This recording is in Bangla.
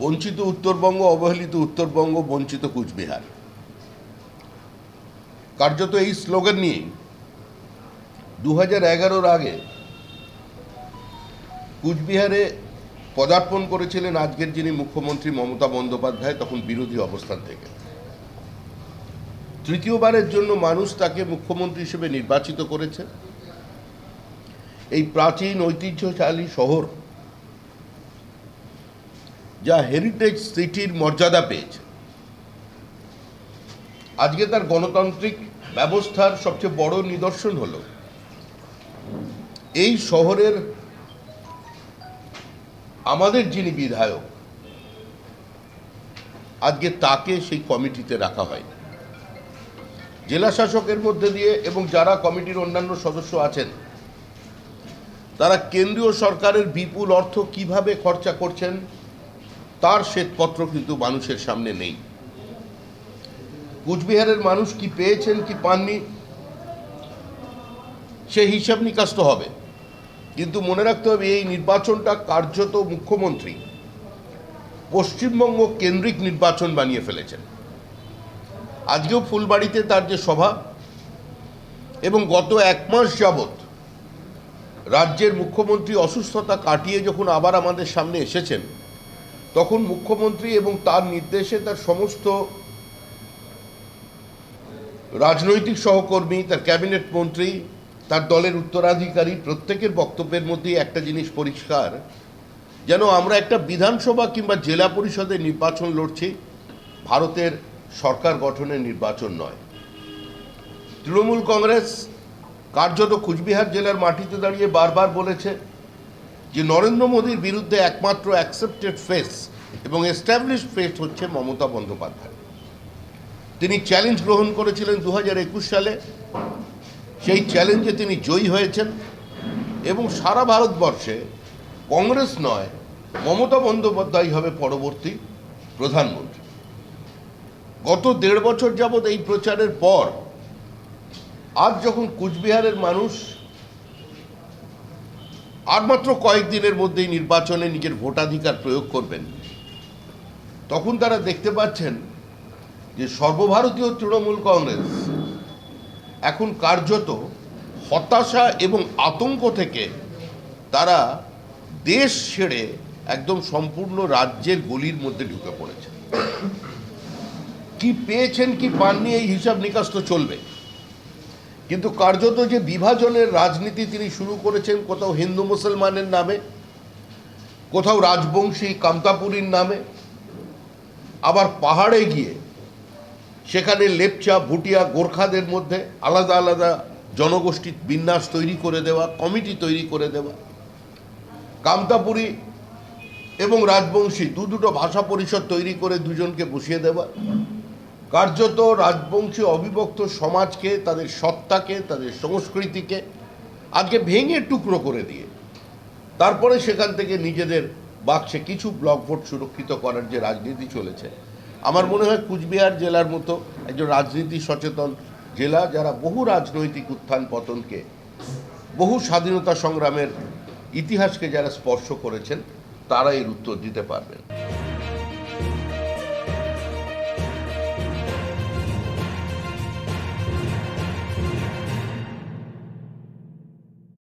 বঞ্চিত উত্তরবঙ্গ, অবহেলিত উত্তরবঙ্গ, বঞ্চিত কুচবিহার। কার্যত এই স্লোগান নিয়ে 2011-র আগে কুচবিহারে পদার্পণ করেছিলেন আজকের যিনি মুখ্যমন্ত্রী মমতা বন্দ্যোপাধ্যায়, তখন বিরোধী অবস্থান থেকে। তৃতীয়বারের জন্য মানুষ তাকে মুখ্যমন্ত্রী হিসেবে নির্বাচিত করেছে। এই প্রাচীন ঐতিহ্যশালী শহর, যা হেরিটেজ সিটির মর্যাদা পেয়েছে, আজকে তার গণতান্ত্রিক ব্যবস্থার সবচেয়ে বড় নিদর্শন হল এই শহরের আমাদের যিনি বিধায়ক, আজকে তাকে সেই কমিটিতে রাখা হয়নি। জেলা শাসকের মধ্যে দিয়ে এবং যারা কমিটির অন্যান্য সদস্য আছেন, তারা কেন্দ্রীয় সরকারের বিপুল অর্থ কিভাবে খরচা করছেন তার শ্বেতপত্র কিন্তু মানুষের সামনে নেই। কুচবিহারের মানুষ কি পেয়েছেন কি পাননি সে হিসাব নিকাশ তো হবে, কিন্তু মনে রাখতে হবে এই নির্বাচনটা কার্যত মুখ্যমন্ত্রী পশ্চিমবঙ্গ কেন্দ্রিক নির্বাচন বানিয়ে ফেলেছেন। আজকেও ফুলবাড়িতে তার যে সভা, এবং গত 1 মাস যাবৎ রাজ্যের মুখ্যমন্ত্রী অসুস্থতা কাটিয়ে যখন আবার আমাদের সামনে এসেছেন, তখন মুখ্যমন্ত্রী এবং তার নির্দেশে তার সমস্ত রাজনৈতিক সহকর্মী, তার ক্যাবিনেট মন্ত্রী, তার দলের উত্তরাধিকারী, প্রত্যেকের বক্তব্যের মধ্যেই একটা জিনিস পরিষ্কার, যেন আমরা একটা বিধানসভা কিংবা জেলা পরিষদের নির্বাচন লড়ছি, ভারতের সরকার গঠনের নির্বাচন নয়। তৃণমূল কংগ্রেস কার্যত কুচবিহার জেলার মাটিতে দাঁড়িয়ে বারবার বলেছে যে নরেন্দ্র মোদীর বিরুদ্ধে একমাত্র অ্যাকসেপ্টেড ফেস এবং এস্টাবলিশড ফেস হচ্ছে মমতা বন্দ্যোপাধ্যায়। তিনি চ্যালেঞ্জ গ্রহণ করেছিলেন 2021 সালে, সেই চ্যালেঞ্জে তিনি জয়ী হয়েছেন এবং সারা ভারতবর্ষে কংগ্রেস নয়, মমতা বন্দ্যোপাধ্যায় হবে পরবর্তী প্রধানমন্ত্রী। গত 1.5 বছর যাবৎ এই প্রচারের পর আজ যখন কুচবিহারের মানুষ আর মাত্র কয়েকদিনের মধ্যেই নির্বাচনে নিজের ভোটাধিকার প্রয়োগ করবেন, তখন তারা দেখতে পাচ্ছেন যে সর্বভারতীয় তৃণমূল কংগ্রেস এখন কার্যত হতাশা এবং আতঙ্ক থেকে তারা দেশ ছেড়ে একদম সম্পূর্ণ রাজ্যের গলির মধ্যে ঢুকে পড়েছে। কি পেয়েছেন কি পাননি এই হিসাব নিকাশ তো চলবে, কিন্তু কার্যত যে বিভাজনের রাজনীতি তিনি শুরু করেছেন, কোথাও হিন্দু মুসলমানের নামে, কোথাও রাজবংশী কামতাপুরীর নামে, আবার পাহাড়ে গিয়ে সেখানে লেপচা ভুটিয়া গোর্খাদের মধ্যে আলাদা আলাদা জনগোষ্ঠী বিন্যাস তৈরি করে দেওয়া, কমিটি তৈরি করে দেওয়া, কামতাপুরী এবং রাজবংশী দুটো ভাষা পরিষদ তৈরি করে দুজনকে বসিয়ে দেওয়া, কার্যত রাজবংশী অবিভক্ত সমাজকে, তাদের সত্তাকে, তাদের সংস্কৃতিকে আজকে ভেঙে টুকরো করে দিয়ে তারপরে সেখান থেকে নিজেদের বাক্সে কিছু ব্লক ভোট সুরক্ষিত করার যে রাজনীতি চলেছে, আমার মনে হয় কুচবিহার জেলার মতো একজন রাজনীতি সচেতন জেলা, যারা বহু রাজনৈতিক উত্থান পতনকে, বহু স্বাধীনতা সংগ্রামের ইতিহাসকে যারা স্পর্শ করেছেন, তারা এর উত্তর দিতে পারবেন।